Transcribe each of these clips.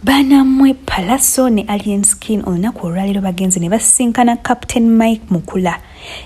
Banamwe Pallaso ne Alien Skin olunaku olwaleero bagenzi ne basisinkana Captain Mukula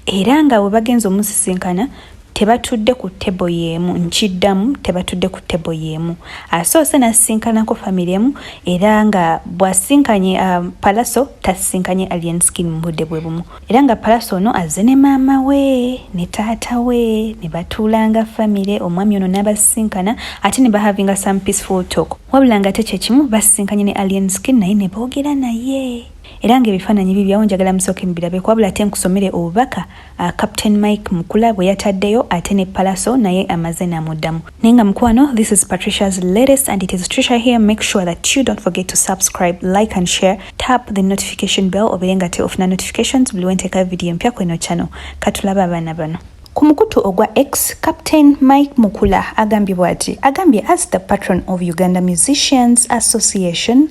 era nga bwe bagenzi omusisinkana tebatudde ku tebo yemu nkiddamu tebatudde ku tebo yemu asoose nasinkanako family emu era nga bwasinkanye Pallaso tasisinkanye Alien Skin mu budde bwe bumu era nga Pallaso ono azze ne maama we ne taata we ne batuulanga family omwami ono n'abasinkana ate ne bahavinga some peaceful talk wabula nga te kyekimu basisinkanye ne Alien Skin naye ne boogera naye era ng'ebifaananyi bibyawo njagala musooke mubirabe wabula ate nkusomere obubaka Captain Mukula bwe yataddeyo ate ne Pallaso naye amaze n'amuddamu naye nga mukwano, this is Patricia's latest and it is Tricia here. Make sure that you don't forget to subscribe, like and share. Tap the notification bell obeere nga te ofuna notifications buli wenteeka video mpya kweno channel. Katulaba abaana bano. Ku mukutu ogwa X, Captain Mukula agambye bw'ati agambye, as the patron of Uganda Musicians Association,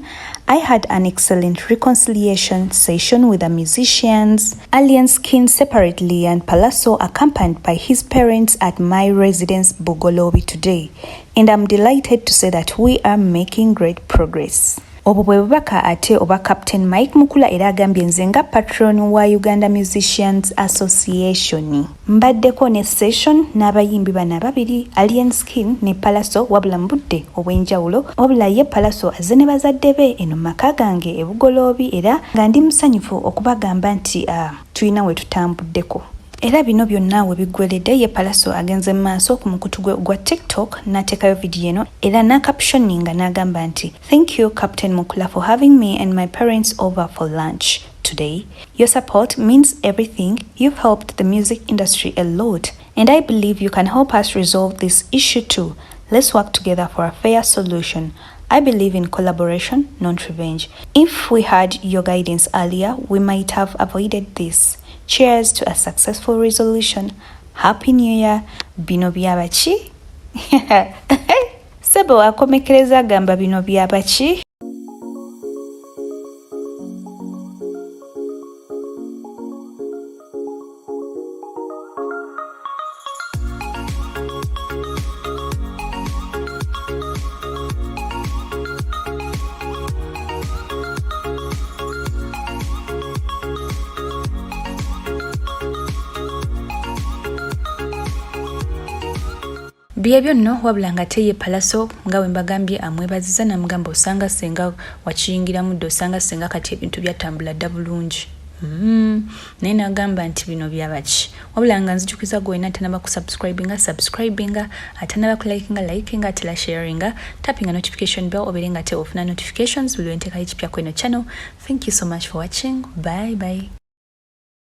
I had an excellent reconciliation session with the musicians, Alien Skin separately and Pallaso accompanied by his parents at my residence Bogolobi today, and I'm delighted to say that we are making great progress. Obwo bwe bubaka ate oba Captain Mukula era agambye nze nga patron wa Uganda Musicians Association mbaddeko ne session n'abayimbi bano ababiri Alien Skin ne Pallaso wabula mu budde obw'enjawulo wabula ye Pallaso azze ne bazadde be eno maka gange e Bugoloobi era nga ndi musanyufu okubagamba nti tulina we tutambuddeko. Era bino byonna we biggweredde ye Pallaso agenze maaso ku mukutu gwe gwa TikTok n'ateekayo vidiyo eno era n'akaptioninga n'agamba nti thank you Captain Mukula for having me and my parents over for lunch today. Your support means everything. You've helped the music industry a lot and I believe you can help us resolve this issue too. Let's work together for a fair solution. I believe in collaboration, not revenge. If we had your guidance earlier, we might have avoided this. Cheers to a successful resolution. Happy New Year. Bino byabachi? Sebo wakomekereza gamba bino byabachi? Byebyo nno wabula nga te ye Pallaso nga we mbagambye amwebaziza namugamba osanga senga wakiyingira muddo osanga senga kati ebintu byatambula dda bulungi. Naye nagamba nti bino byabaki wabula nga nzijukiza gwena tanaba subscribinga atanaba likinga atela sharinga tappinga notification bell obeere nga te ofuna notifications buli wenteekayo ekipya kweno channel. Thank you so much for watching. Bye.